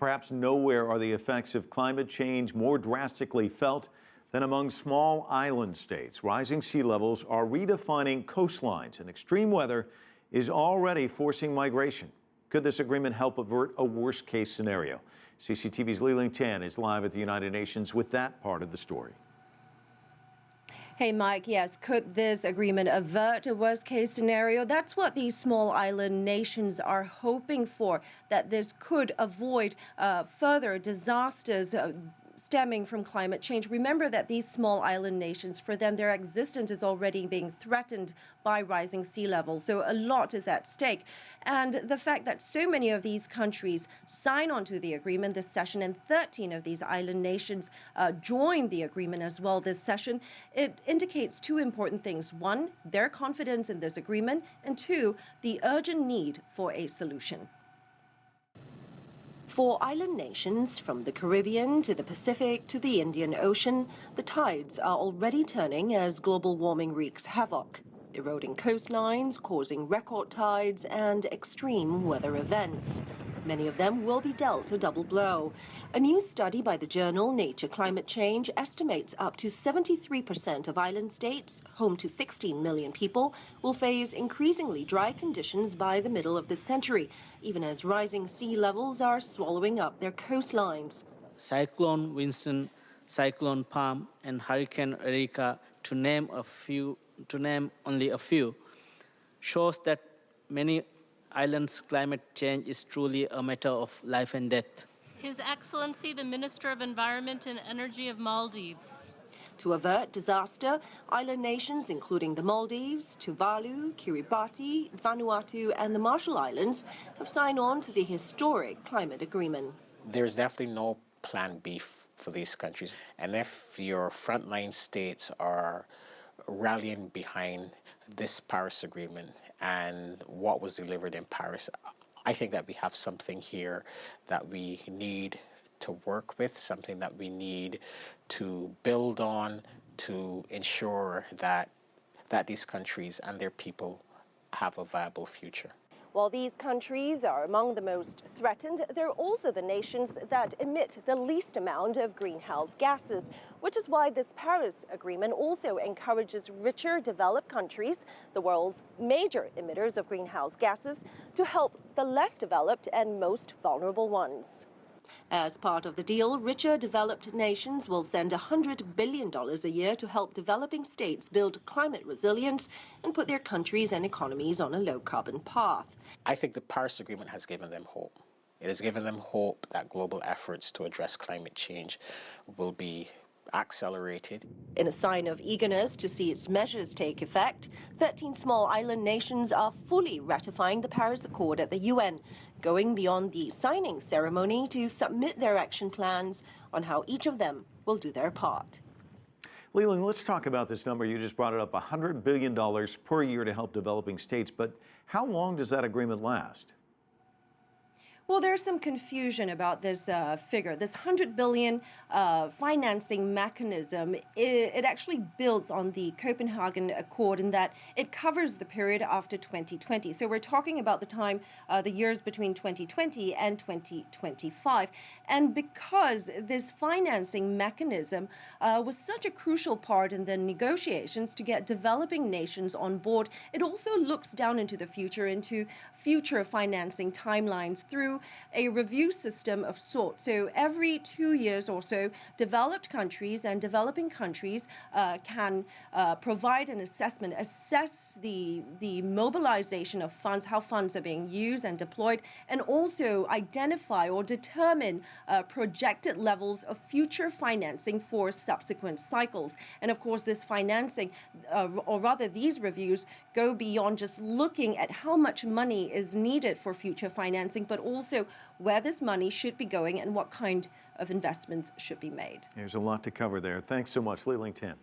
Perhaps nowhere are the effects of climate change more drastically felt than among small island states. Rising sea levels are redefining coastlines, and extreme weather is already forcing migration. Could this agreement help avert a worst-case scenario? CCTV's Li-Ling Tan is live at the United Nations with that part of the story. Hey, Mike, yes, could this agreement avert a worst-case scenario? That's what these small island nations are hoping for, that this could avoid further disasters stemming from climate change. Remember that these small island nations, for them, their existence is already being threatened by rising sea levels. So a lot is at stake. And the fact that so many of these countries sign on to the agreement this session, and 13 of these island nations joined the agreement as well this session, it indicates two important things. One, their confidence in this agreement, and two, the urgent need for a solution. For island nations, from the Caribbean to the Pacific to the Indian Ocean, the tides are already turning as global warming wreaks havoc, eroding coastlines, causing record tides and extreme weather events. Many of them will be dealt a double blow. A new study by the journal Nature Climate Change estimates up to 73% of island states, home to 16 million people, will face increasingly dry conditions by the middle of the century, even as rising sea levels are swallowing up their coastlines. Cyclone Winston, Cyclone Palm, and Hurricane Erika, to name only a few, shows that many islands' climate change is truly a matter of life and death. His Excellency, the Minister of Environment and Energy of Maldives. To avert disaster, island nations including the Maldives, Tuvalu, Kiribati, Vanuatu and the Marshall Islands have signed on to the historic climate agreement. There's definitely no plan B for these countries. And if your frontline states are rallying behind this Paris Agreement and what was delivered in Paris, I think that we have something here that we need to work with, something that we need to build on to ensure that these countries and their people have a viable future. While these countries are among the most threatened, they're also the nations that emit the least amount of greenhouse gases, which is why this Paris Agreement also encourages richer developed countries, the world's major emitters of greenhouse gases, to help the less developed and most vulnerable ones. As part of the deal, richer developed nations will send $100 billion a year to help developing states build climate resilience and put their countries and economies on a low-carbon path. I think the Paris Agreement has given them hope. It has given them hope that global efforts to address climate change will be accelerated. In a sign of eagerness to see its measures take effect, 13 small island nations are fully ratifying the Paris Accord at the UN, going beyond the signing ceremony to submit their action plans on how each of them will do their part. Li-Ling, let's talk about this number. You just brought it up, $100 billion per year to help developing states. But how long does that agreement last? Well, there's some confusion about this figure. This $100 billion financing mechanism, it actually builds on the Copenhagen Accord in that it covers the period after 2020. So we're talking about the time, the years between 2020 and 2025. And because this financing mechanism was such a crucial part in the negotiations to get developing nations on board, it also looks down into the future, into future financing timelines through a review system of sorts. So every 2 years or so, developed countries and developing countries can provide an assessment, assess the mobilization of funds, how funds are being used and deployed, and also identify or determine projected levels of future financing for subsequent cycles. And of course, this financing, or rather these reviews, go beyond just looking at how much money is needed for future financing, but also where this money should be going and what kind of investments should be made. There's a lot to cover there. Thanks so much, Li-Ling Tan.